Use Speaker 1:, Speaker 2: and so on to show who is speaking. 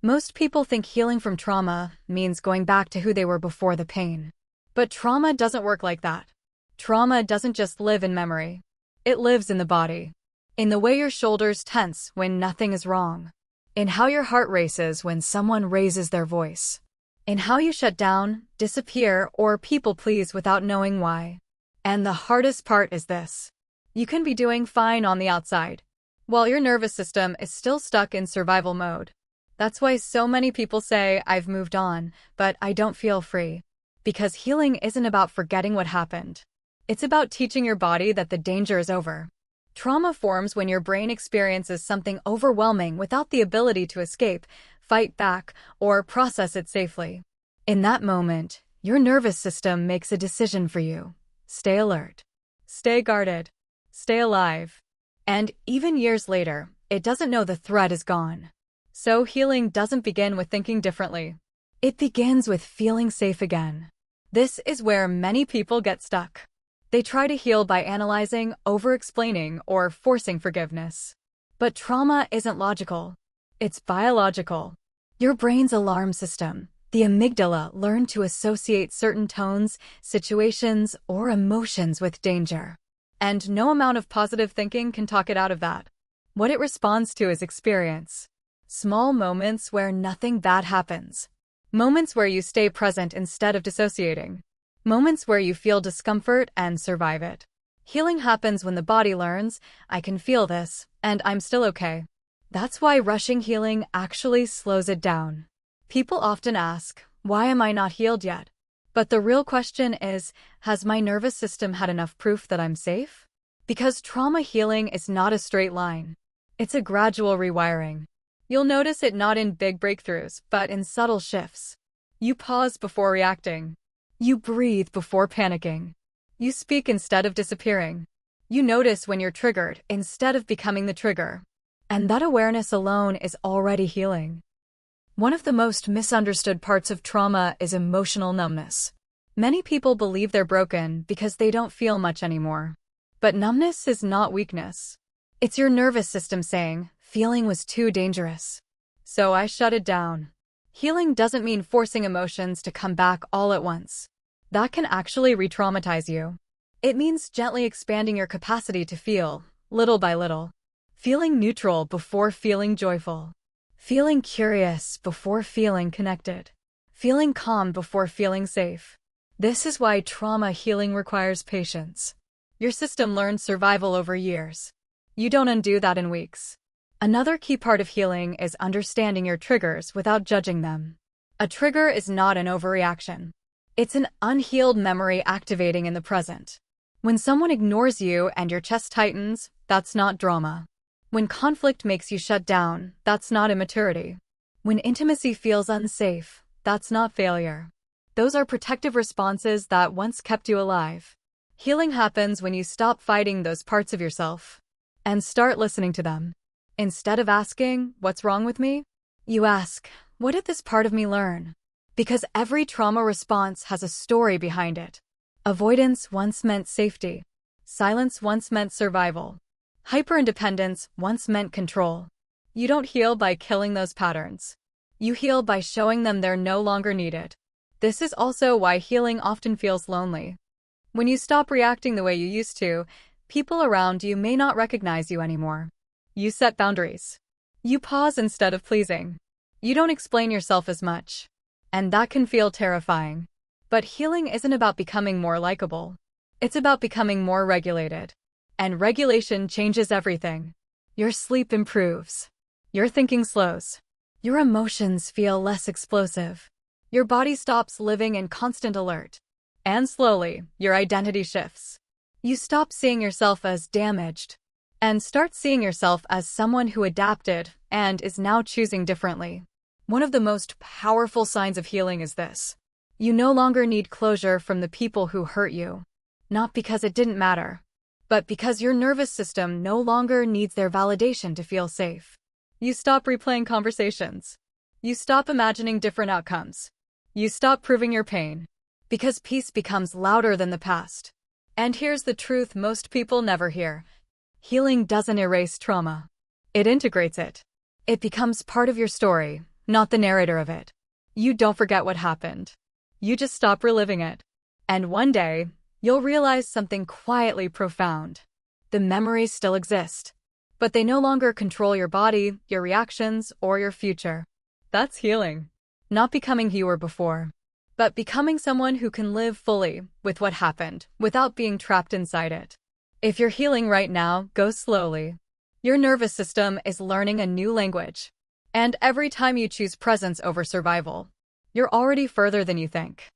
Speaker 1: Most people think healing from trauma means going back to who they were before the pain. But trauma doesn't work like that. Trauma doesn't just live in memory. It lives in the body. In the way your shoulders tense when nothing is wrong. In how your heart races when someone raises their voice. In how you shut down, disappear, or people please without knowing why. And the hardest part is this. You can be doing fine on the outside, while your nervous system is still stuck in survival mode. That's why so many people say, I've moved on, but I don't feel free. Because healing isn't about forgetting what happened. It's about teaching your body that the danger is over. Trauma forms when your brain experiences something overwhelming without the ability to escape, fight back, or process it safely. In that moment, your nervous system makes a decision for you. Stay alert. Stay guarded. Stay alive. And even years later, it doesn't know the threat is gone. So healing doesn't begin with thinking differently. It begins with feeling safe again. This is where many people get stuck. They try to heal by analyzing, over-explaining, or forcing forgiveness. But trauma isn't logical. It's biological. Your brain's alarm system, the amygdala, learned to associate certain tones, situations, or emotions with danger. And no amount of positive thinking can talk it out of that. What it responds to is experience. Small moments where nothing bad happens. Moments where you stay present instead of dissociating. Moments where you feel discomfort and survive it. Healing happens when the body learns, I can feel this, and I'm still okay. That's why rushing healing actually slows it down. People often ask, why am I not healed yet? But the real question is, has my nervous system had enough proof that I'm safe? Because trauma healing is not a straight line. It's a gradual rewiring. You'll notice it not in big breakthroughs, but in subtle shifts. You pause before reacting. You breathe before panicking. You speak instead of disappearing. You notice when you're triggered instead of becoming the trigger. And that awareness alone is already healing. One of the most misunderstood parts of trauma is emotional numbness. Many people believe they're broken because they don't feel much anymore. But numbness is not weakness. It's your nervous system saying, feeling was too dangerous. So I shut it down. Healing doesn't mean forcing emotions to come back all at once. That can actually re-traumatize you. It means gently expanding your capacity to feel, little by little. Feeling neutral before feeling joyful. Feeling curious before feeling connected. Feeling calm before feeling safe. This is why trauma healing requires patience. Your system learns survival over years. You don't undo that in weeks. Another key part of healing is understanding your triggers without judging them. A trigger is not an overreaction. It's an unhealed memory activating in the present. When someone ignores you and your chest tightens, that's not drama. When conflict makes you shut down, that's not immaturity. When intimacy feels unsafe, that's not failure. Those are protective responses that once kept you alive. Healing happens when you stop fighting those parts of yourself and start listening to them. Instead of asking, what's wrong with me? You ask, what did this part of me learn? Because every trauma response has a story behind it. Avoidance once meant safety. Silence once meant survival. Hyperindependence once meant control. You don't heal by killing those patterns. You heal by showing them they're no longer needed. This is also why healing often feels lonely. When you stop reacting the way you used to, people around you may not recognize you anymore. You set boundaries. You pause instead of pleasing. You don't explain yourself as much. And that can feel terrifying. But healing isn't about becoming more likable. It's about becoming more regulated. And regulation changes everything. Your sleep improves. Your thinking slows. Your emotions feel less explosive. Your body stops living in constant alert. And slowly, your identity shifts. You stop seeing yourself as damaged and start seeing yourself as someone who adapted and is now choosing differently. One of the most powerful signs of healing is this. You no longer need closure from the people who hurt you. Not because it didn't matter, but because your nervous system no longer needs their validation to feel safe. You stop replaying conversations. You stop imagining different outcomes. You stop proving your pain. Because peace becomes louder than the past. And here's the truth most people never hear. Healing doesn't erase trauma. It integrates it. It becomes part of your story, not the narrator of it. You don't forget what happened. You just stop reliving it. And one day, you'll realize something quietly profound. The memories still exist, but they no longer control your body, your reactions, or your future. That's healing. Not becoming who you were before, but becoming someone who can live fully with what happened without being trapped inside it. If you're healing right now, go slowly. Your nervous system is learning a new language. And every time you choose presence over survival, you're already further than you think.